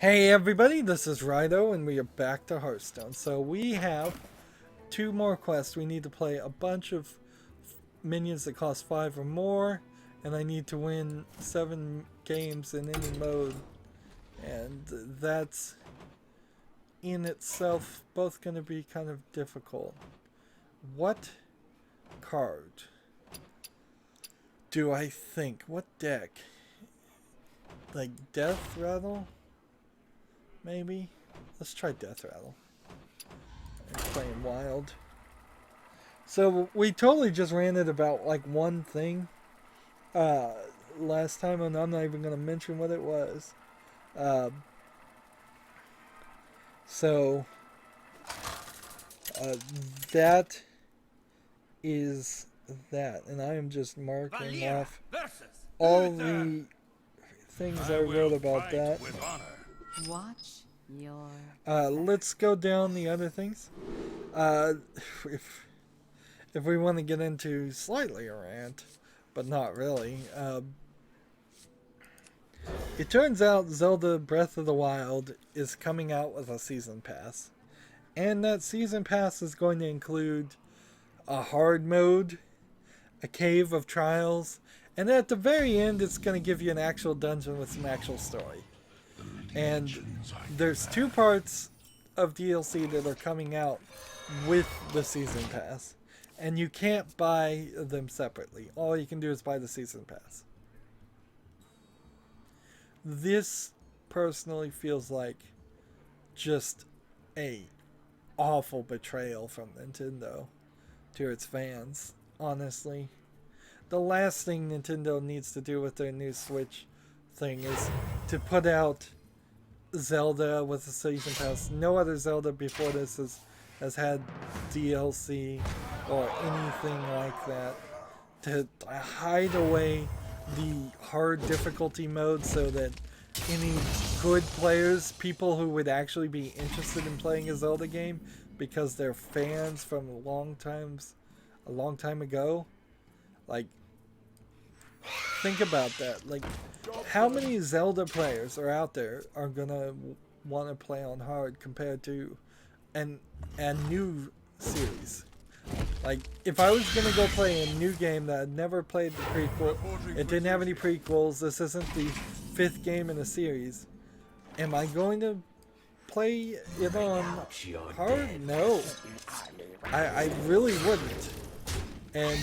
Hey everybody, this is Rydo and we are back to Hearthstone. So we have two more quests. We need to play a bunch of minions that cost 5 or more, and I need to win 7 games in any mode. And that's in itself both going to be kind of difficult. What card do I think? What deck? Like Death Rattle? Maybe? Let's try Death Rattle. I'm playing Wild. So we totally just ran it about like one thing last time, and I'm not even going to mention what it was. So that is that, and I am just marking off all the things I wrote about that. Watch your let's go down the other things. If we want to get into slightly a rant, but not really. It turns out Zelda Breath of the Wild is coming out with a season pass. And that season pass is going to include a hard mode, a cave of trials, and at the very end it's going to give you an actual dungeon with some actual story. And there's 2 parts of DLC that are coming out with the season pass, and you can't buy them separately. All you can do is buy the season pass. This personally feels like just a awful betrayal from Nintendo to its fans, honestly. The last thing Nintendo needs to do with their new Switch thing is to put out Zelda with the season pass. No other Zelda before this has had DLC or anything like that to hide away the hard difficulty mode so that any good players, people who would actually be interested in playing a Zelda game because they're fans from a long time ago, like, think about that. Like, how many Zelda players are out there are gonna want to play on hard compared to a new series? Like, if I was gonna go play a new game that I'd never played the prequel, it didn't have any prequels, this isn't the 5th game in a series, am I going to play it on hard? No. I really wouldn't. And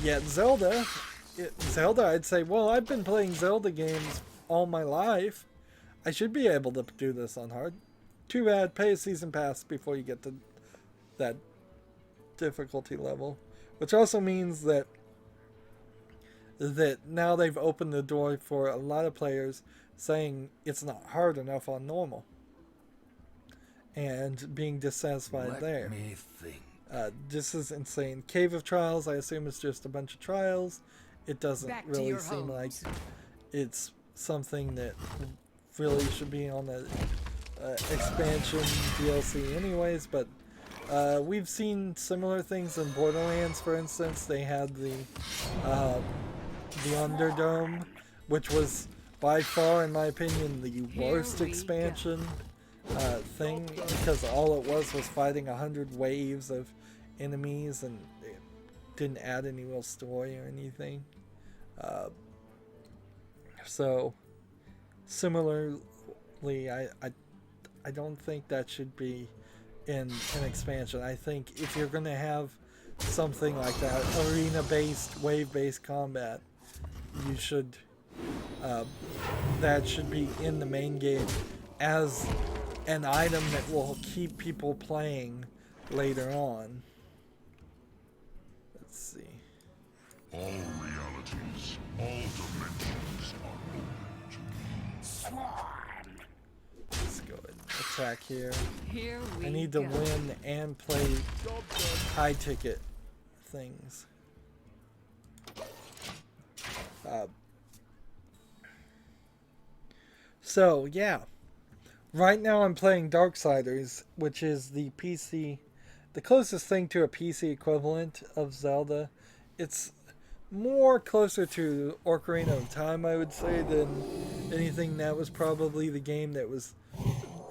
yet Zelda, I'd say, well, I've been playing Zelda games all my life. I should be able to do this on hard. Too bad, pay a season pass before you get to that difficulty level. Which also means that now they've opened the door for a lot of players saying it's not hard enough on normal. And being dissatisfied there. Let me think. This is insane. Cave of Trials, I assume it's just a bunch of trials. It doesn't really seem like it's something that really should be on the expansion DLC anyways, but we've seen similar things in Borderlands, for instance. They had the Underdome, which was by far, in my opinion, the worst expansion thing, because all it was fighting 100 waves of enemies, and it didn't add any real story or anything. So similarly, I don't think that should be in an expansion. I think if you're going to have something like that, arena-based, wave-based combat, you should that should be in the main game as an item that will keep people playing later on. Let's see. All realities, all dimensions are open to me. Swarm! Let's go ahead and attack here. Here we I need to go. win and play high ticket things. So yeah, right now I'm playing Darksiders, which is the closest thing to a PC equivalent of Zelda. It's more closer to Ocarina of Time, I would say, than anything, that was probably the game that was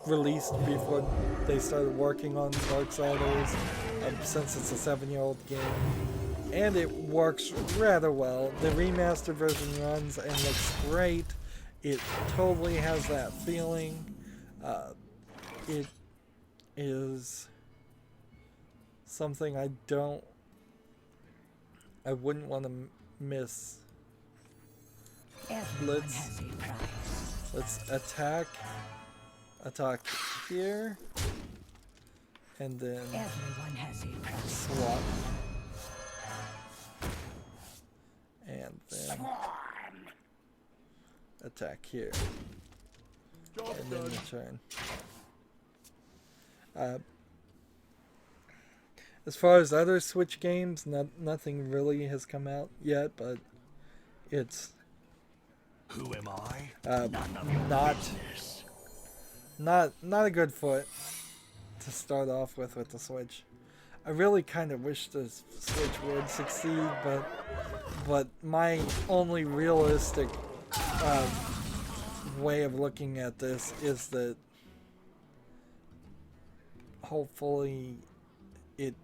released before they started working on Darksiders, since it's a 7-year-old game. And it works rather well. The remastered version runs and looks great. It totally has that feeling. It is something I wouldn't want to miss. Let's attack here, and then swap, and then attack here, and then return. As far as other Switch games, nothing really has come out yet, but it's Who am I? not a good foot to start off with the Switch. I really kind of wish the Switch would succeed, but my only realistic way of looking at this is that hopefully it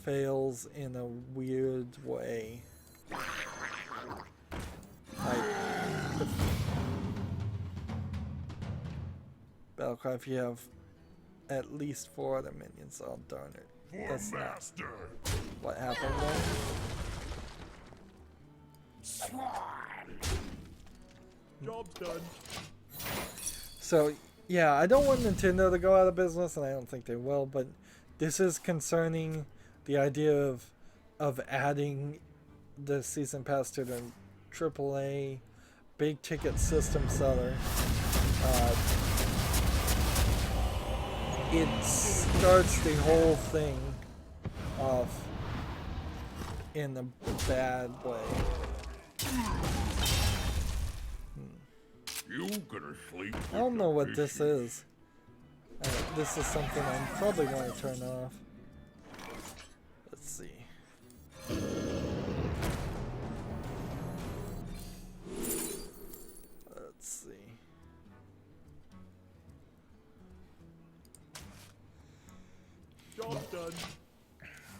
fails in a weird way. Like, Battlecraft, you have at least 4 other minions. Oh, darn it. That's not what happened then. Job's done. So, yeah, I don't want Nintendo to go out of business, and I don't think they will, but this is concerning, the idea of adding the season pass to the AAA big ticket system seller. It starts the whole thing off in a bad way. You gonna sleep? I don't know what this is. This is something I'm probably going to turn off. Let's see. Let's see. Job's done.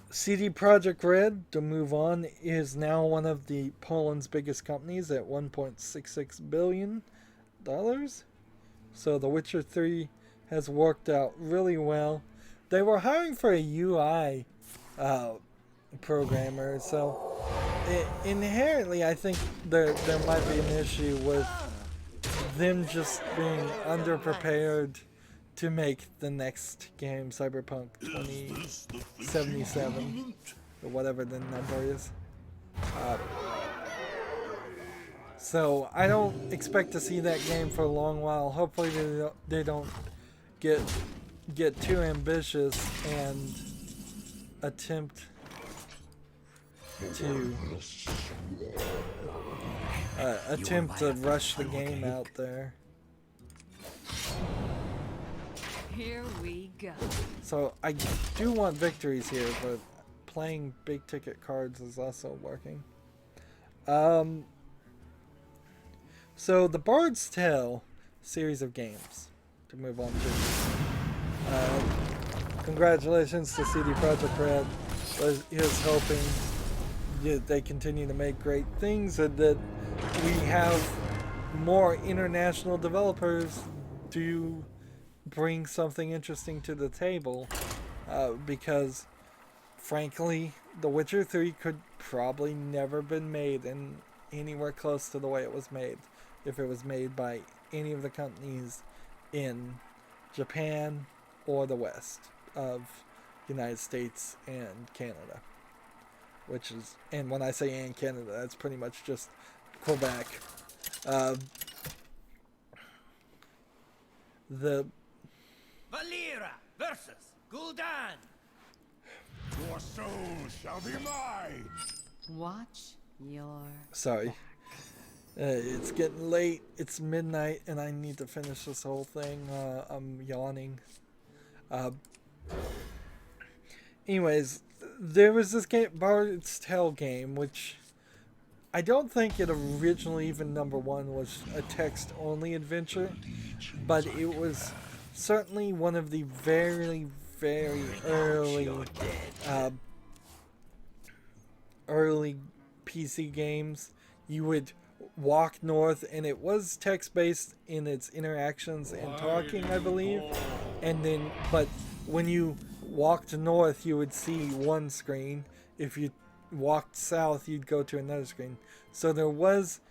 CD Projekt Red, to move on, is now one of the Poland's biggest companies at $1.66 billion. So The Witcher 3 has worked out really well. They were hiring for a UI programmer, so inherently I think there might be an issue with them just being underprepared to make the next game, Cyberpunk 2077, or whatever the number is. So I don't expect to see that game for a long while. Hopefully they don't get too ambitious and attempt to rush the game out there. Here we go. So I do want victories here, but playing big ticket cards is also working. So the Bard's Tale series of games, to move on to. Congratulations to CD Projekt Red. Here's hoping that they continue to make great things and that we have more international developers do bring something interesting to the table, because frankly The Witcher 3 could probably never been made in anywhere close to the way it was made if it was made by any of the companies in Japan or the West of United States and Canada, which is, and when I say and Canada, that's pretty much just Quebec. The Valera versus Gul'dan. Your soul shall be mine. Watch your. Sorry. It's getting late. It's midnight, and I need to finish this whole thing. I'm yawning. Anyways, there was this game, Bard's Tale game, which I don't think it originally even #1 was a text-only adventure, but it was certainly one of the very, very early PC games. You would walk north, and it was text-based in its interactions and talking, I believe. And then, but when you walked north, you would see one screen. If you walked south, you'd go to another screen. So there was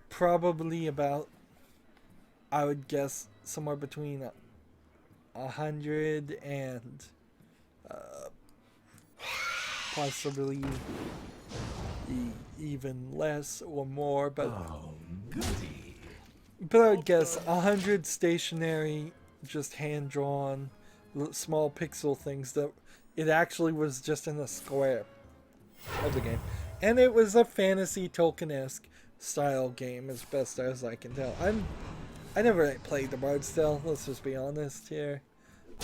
probably about, I would guess, somewhere between 100 and possibly even less or more, but but I would guess 100 stationary, just hand-drawn, small pixel things that it actually was just in a square of the game. And it was a fantasy Tolkien-esque style game, as best as I can tell. I never played the Bard's Tale, let's just be honest here.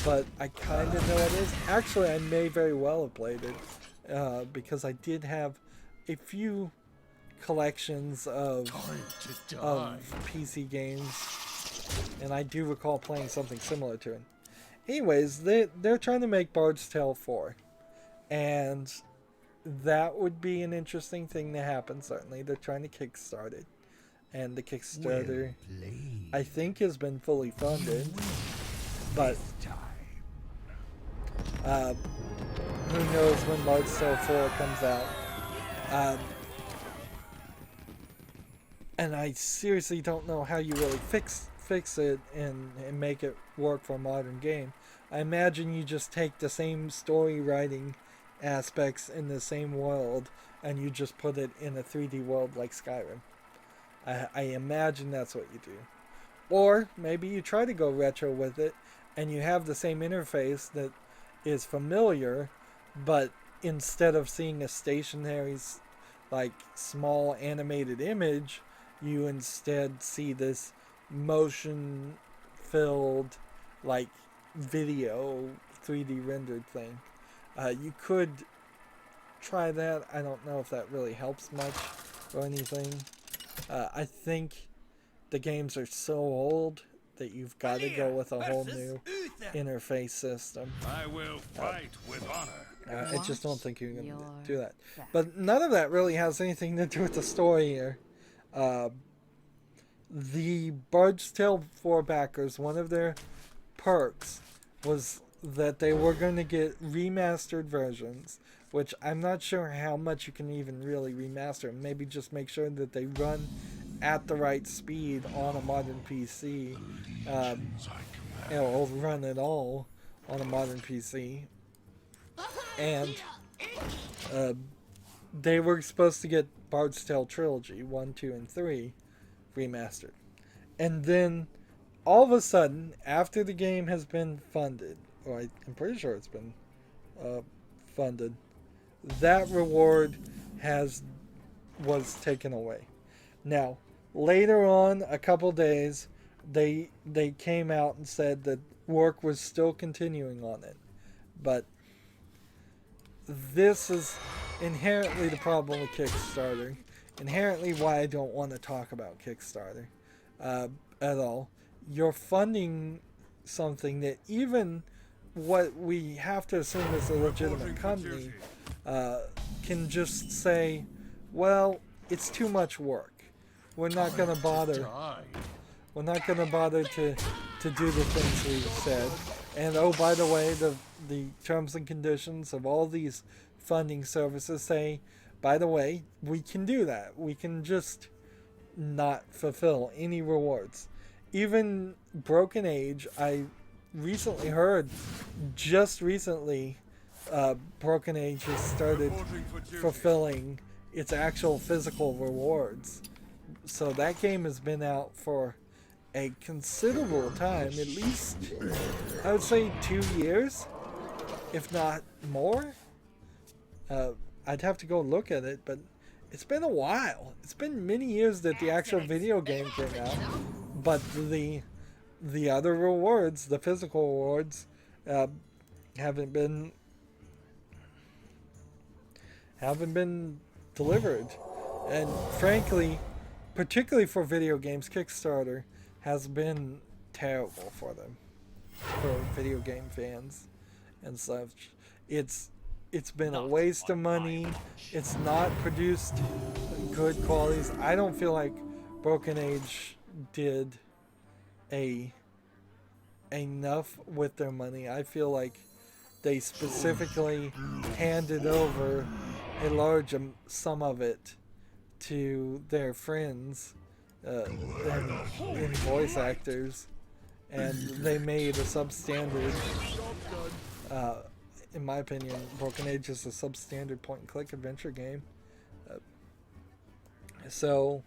But I kind of know what it is. Actually, I may very well have played it, because I did have a few collections of PC games, and I do recall playing something similar to it. Anyways, they're trying to make Bard's Tale 4, and that would be an interesting thing to happen, certainly. They're trying to kickstart it, and the Kickstarter, I think, has been fully funded, but who knows when Bard's Tale 4 comes out. And I seriously don't know how you really fix it and make it work for a modern game. I imagine you just take the same story writing aspects in the same world and you just put it in a 3D world like Skyrim. I imagine that's what you do. Or maybe you try to go retro with it and you have the same interface that is familiar, but instead of seeing a stationary, like, small animated image, you instead see this motion filled, like, video 3D rendered thing. You could try that. I don't know if that really helps much or anything. I think the games are so old that you've got to go with a whole new interface system. I will fight with honor. I just don't think you're going to do that. But none of that really has anything to do with the story here. The Bard's Tale 4 backers, one of their perks was that they were going to get remastered versions, which I'm not sure how much you can even really remaster. Maybe just make sure that they run at the right speed on a modern PC, or run at all on a modern PC. And they were supposed to get Bard's Tale Trilogy 1, 2, and 3 remastered. And then all of a sudden, after the game has been funded, or I'm pretty sure it's been funded, that reward was taken away. Now, later on, a couple days, they came out and said that work was still continuing on it. But this is inherently the problem with Kickstarter. Inherently why I don't want to talk about Kickstarter at all. You're funding something that even what we have to assume is a legitimate company can just say, well, it's too much work. We're not going to bother. We're not going to bother to do the things we've said. And oh, by the way, the terms and conditions of all these funding services say, by the way, we can do that. We can just not fulfill any rewards. Even Broken Age, I recently heard, just recently, Broken Age has started fulfilling its actual physical rewards. So that game has been out for a considerable time, at least, I would say 2 years, if not more. I'd have to go look at it, but it's been a while. It's been many years that the actual video game came out, but the other rewards, the physical rewards, haven't been delivered. And frankly, particularly for video games, Kickstarter has been terrible for them, for video game fans and such. It's been a waste of money. It's not produced good qualities. I don't feel like Broken Age did enough with their money. I feel like they specifically handed over a large sum of it to their friends and voice actors, and they made a substandard. In my opinion, Broken Age is a substandard point-and-click adventure game. So,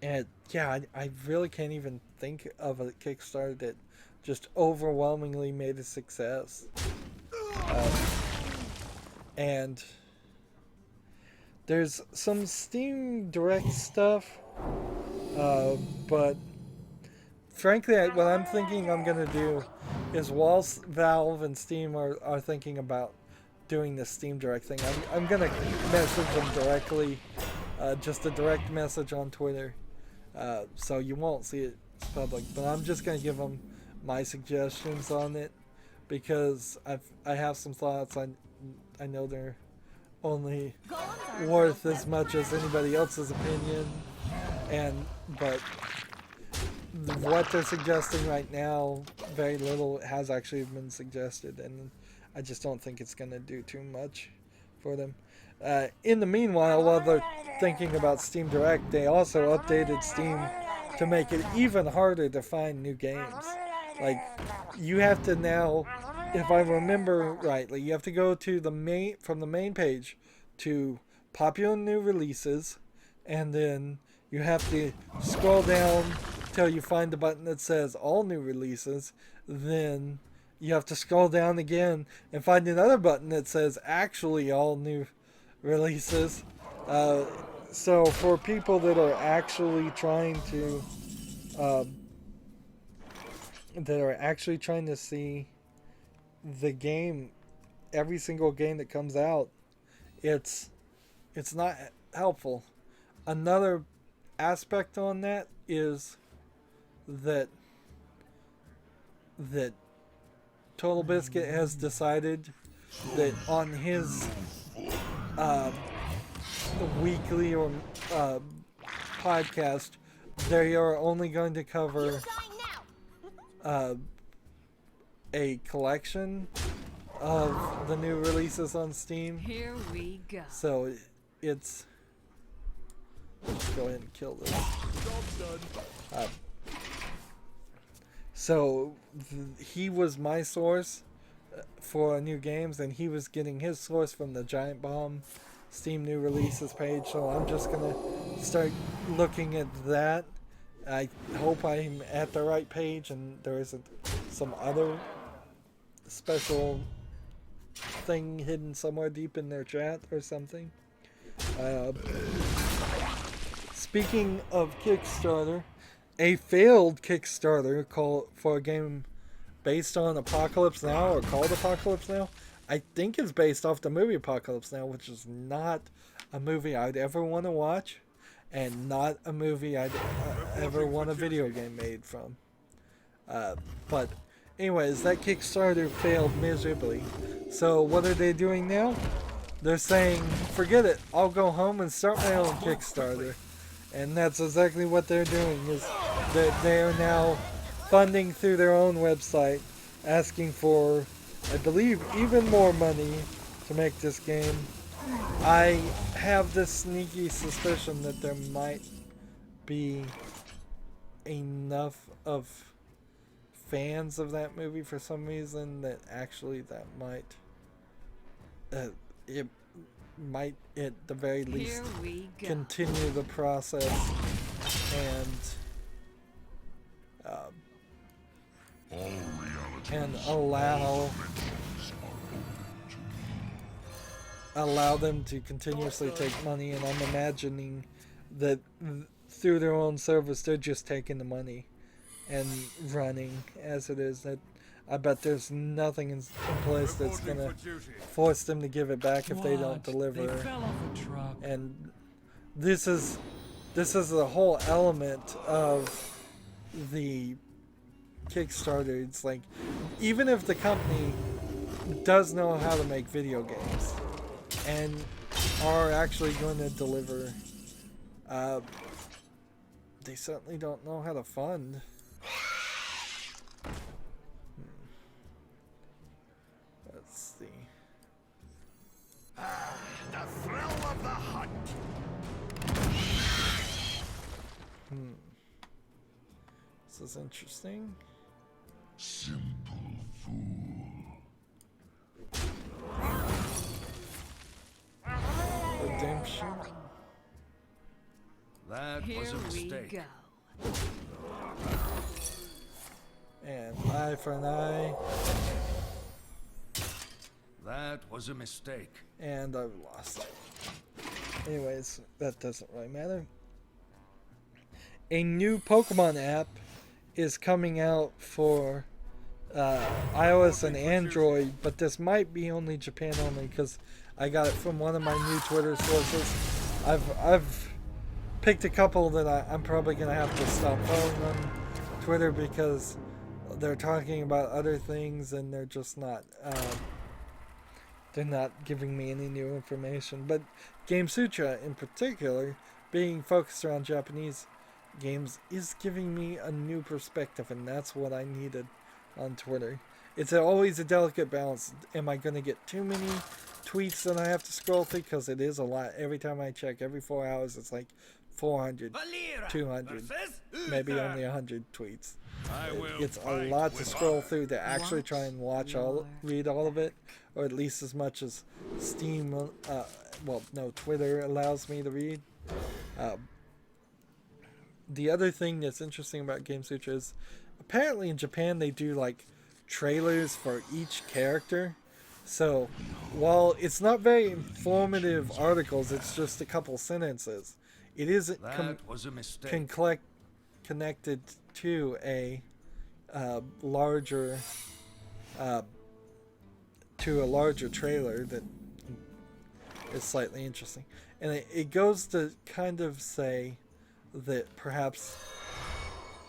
and yeah, I really can't even think of a Kickstarter that just overwhelmingly made a success. And there's some Steam Direct stuff, but frankly, what I'm thinking I'm going to do is, whilst Valve and Steam are thinking about doing the Steam Direct thing, I'm going to message them directly, just a direct message on Twitter, so you won't see it public, but I'm just going to give them my suggestions on it, because I have some thoughts. I know they're only worth as much as anybody else's opinion, but what they're suggesting right now, very little has actually been suggested, and I just don't think it's going to do too much for them. In the meanwhile, while they're thinking about Steam Direct, they also updated Steam to make it even harder to find new games. Like, you have to now, if I remember rightly, you have to go to from the main page to popular new releases, and then you have to scroll down till you find the button that says all new releases. Then you have to scroll down again and find another button that says actually all new releases. So for people that are actually trying to see the game, every single game that comes out, it's not helpful. Another aspect on that is that Total Biscuit has decided that on his weekly or podcast, they are only going to cover a collection of the new releases on Steam. Here we go. So it's... Let's go ahead and kill this. So he was my source for new games, and he was getting his source from the Giant Bomb Steam new releases page. So I'm just gonna start looking at that. I hope I'm at the right page and there isn't some other special thing hidden somewhere deep in their chat or something. Speaking of Kickstarter, a failed Kickstarter for a game based on Apocalypse Now, or called Apocalypse Now. I think it's based off the movie Apocalypse Now, which is not a movie I'd ever want to watch, and not a movie I'd ever want a video game made from. But anyways, that Kickstarter failed miserably. So what are they doing now? They're saying, forget it, I'll go home and start my own Kickstarter. And that's exactly what they're doing, is that they are now funding through their own website, asking for, I believe, even more money to make this game. I have this sneaky suspicion that there might be enough of fans of that movie for some reason that actually that might it might at the very least continue the process and allow them to continuously take money. And I'm imagining that through their own service they're just taking the money and running as it is. That I bet there's nothing in place that's gonna force them to give it back if they don't deliver. They fell off a truck. And this is the whole element of the Kickstarter. It's like, even if the company does know how to make video games and are actually going to deliver, they certainly don't know how to fund. Let's see. The thrill of the hunt. This is interesting. Simple fool. Redemption. That Here was a we mistake. go. And eye for an eye. That was a mistake. And I've lost. Anyways, that doesn't really matter. A new Pokemon app is coming out for iOS and Android, but this might be only Japan only because I got it from one of my new Twitter sources. I've picked a couple that I'm probably gonna have to stop following on Twitter because they're talking about other things and they're just not they're not giving me any new information. But Game Sutra in particular, being focused around Japanese games, is giving me a new perspective, and that's what I needed on Twitter. It's always a delicate balance. Am I going to get too many tweets that I have to scroll through? Because it is a lot. Every time I check, every 4 hours, it's like 400, Valera 200, versus maybe Uther. only 100 tweets. I will It's a fight lot to with scroll honor. through to actually try and read all of it, or at least as much as Steam, Twitter allows me to read. The other thing that's interesting about Game Sutra is apparently in Japan they do like trailers for each character. So while it's not very informative articles, it's just a couple sentences. It isn't That was a mistake. connected to a larger trailer that is slightly interesting, and it goes to kind of say that perhaps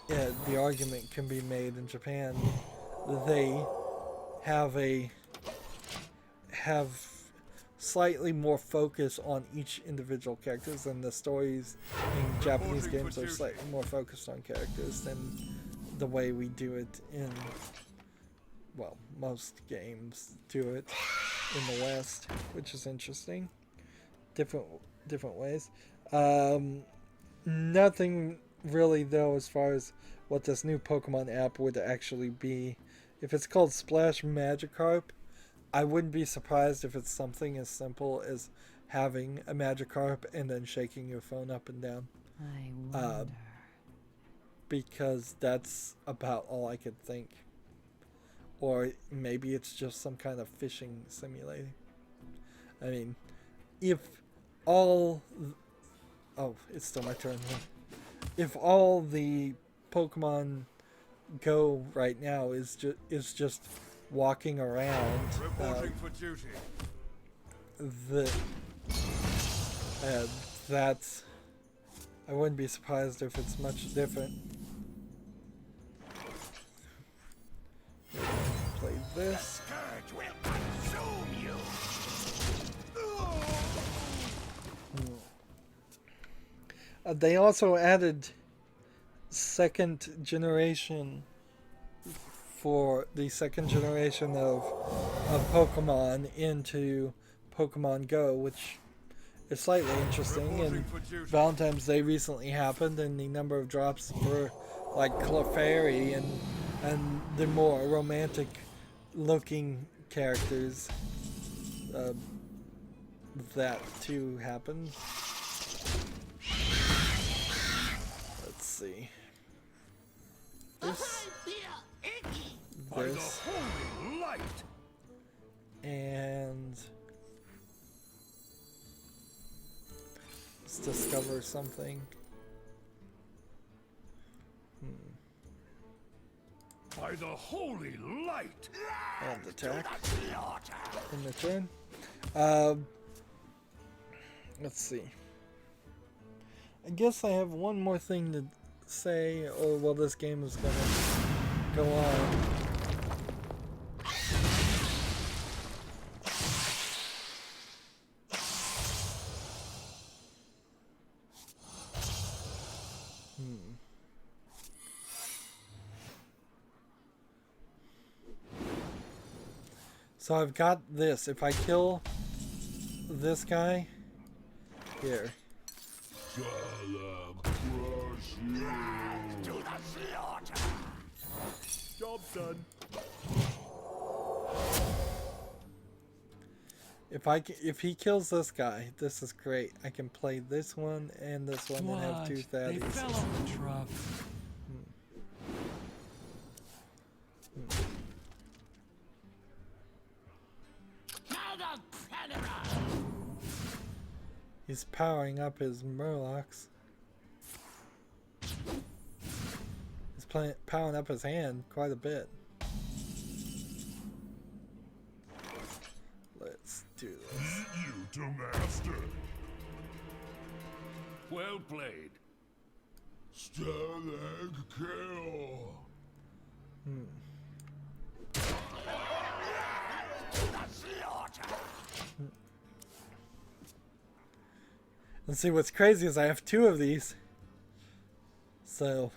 the argument can be made in Japan they have slightly more focus on each individual characters, and the stories in Japanese games are slightly more focused on characters than the way we do it in, well, most games do it in the West, which is interesting. Different ways. Nothing really though as far as what this new Pokemon app would actually be. If it's called Splash Magikarp, I wouldn't be surprised if it's something as simple as having a Magikarp and then shaking your phone up and down. I wonder. Because that's about all I could think. Or maybe it's just some kind of fishing simulator. I mean, if all... Oh, it's still my turn. If all the Pokemon Go right now is just walking around, Reporting for duty. that's... I wouldn't be surprised if it's much different. Play this. Scourge will consume you. They also added second generation for the second generation of Pokemon into Pokemon Go, which is slightly interesting. And Valentine's Day recently happened, and the number of drops for like Clefairy and the more romantic looking characters, that too happened. Let's see. This, By the this, holy light. and let's discover something. By the holy light. And attack in the turn. Let's see. I guess I have one more thing to say, or well, this game is gonna go on. So I've got this. If I kill this guy, here. To the slaughter. Job's done. If he kills this guy, this is great. I can play this one and this one and have two They fatties. fell off the truck. He's powering up his Murlocs. He's powering up his hand quite a bit. Let's do this. You to master. Well played. Stalag kill. To the slaughter. And see, what's crazy is I have two of these. So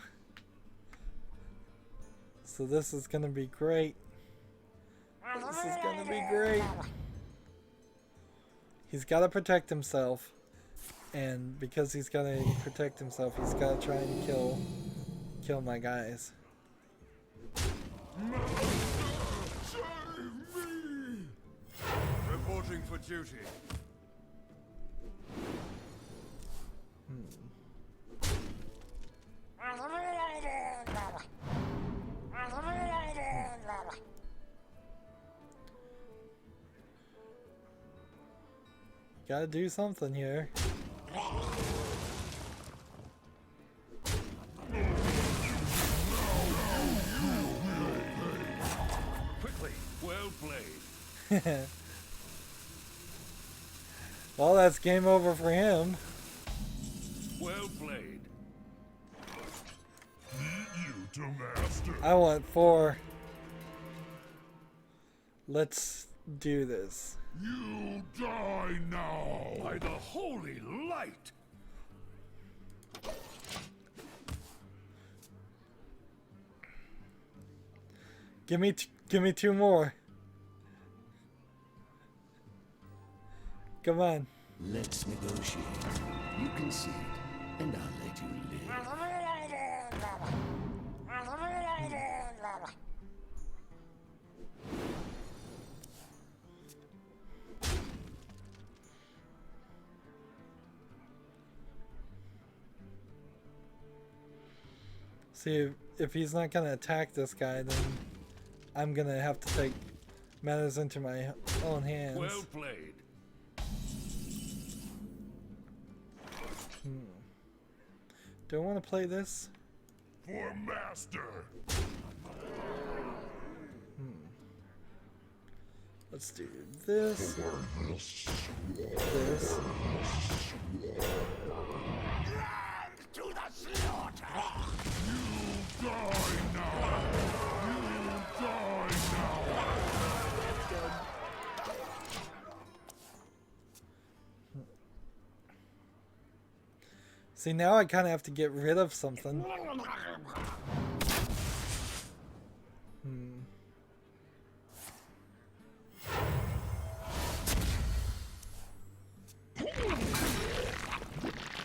this is gonna be great. This is gonna be great. He's gotta protect himself. And because he's gotta protect himself, he's gotta try and kill my guys. Reporting for duty. Gotta do something here. Quickly. Well played. Well, that's game over for him. Well played. You to master. I want 4. Let's do this. You die now. By the holy light. Give me 2 more. Come on. Let's negotiate. You concede, and I'll let you live. See, if he's not gonna attack this guy, then I'm gonna have to take matters into my own hands. Well played. Do I want to play this? For master. Let's do this. This. To the slaughter. You die now. You die now. See, now I kind of have to get rid of something.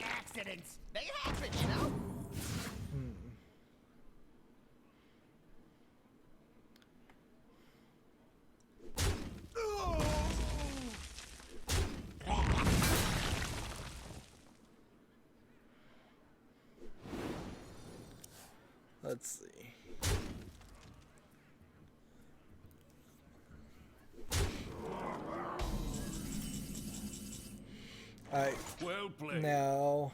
Accidents. They happen, you know? Let's see. Alright, Well played. now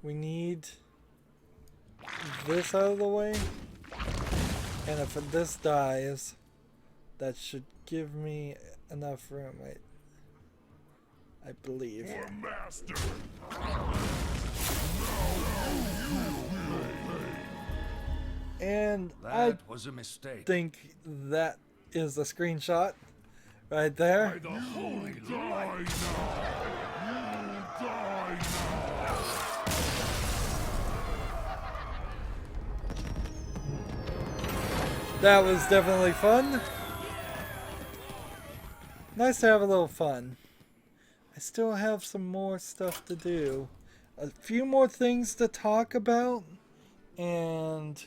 we need this out of the way. And if this dies, that should give me enough room, I believe. For master. And That was a mistake. I think that is a screenshot right there. Die now! You die now! That was definitely fun. Nice to have a little fun. I still have some more stuff to do. A few more things to talk about. And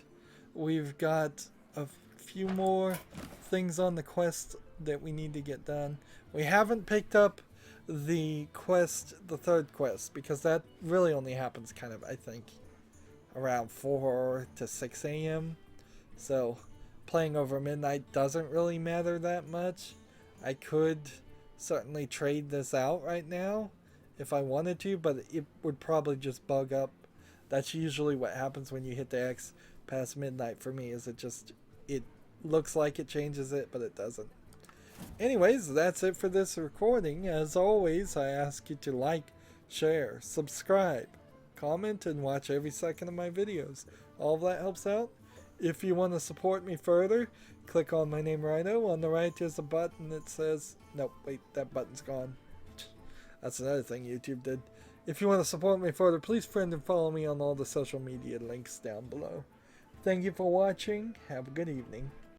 we've got a few more things on the quest that we need to get done. We haven't picked up the quest, the third quest, because that really only happens kind of, I think, around 4 to 6 a.m. So playing over midnight doesn't really matter that much. I could certainly trade this out right now if I wanted to, but it would probably just bug up. That's usually what happens when you hit the X past midnight for me, is it looks like it changes it, but it doesn't. Anyways, that's it for this recording. As always, I ask you to like, share, subscribe, comment, and watch every second of my videos. All of that helps out. If you want to support me further, click on my name, Rydo. On the right, there's a button that says... Nope, wait, that button's gone. That's another thing YouTube did. If you want to support me further, please friend and follow me on all the social media links down below. Thank you for watching. Have a good evening.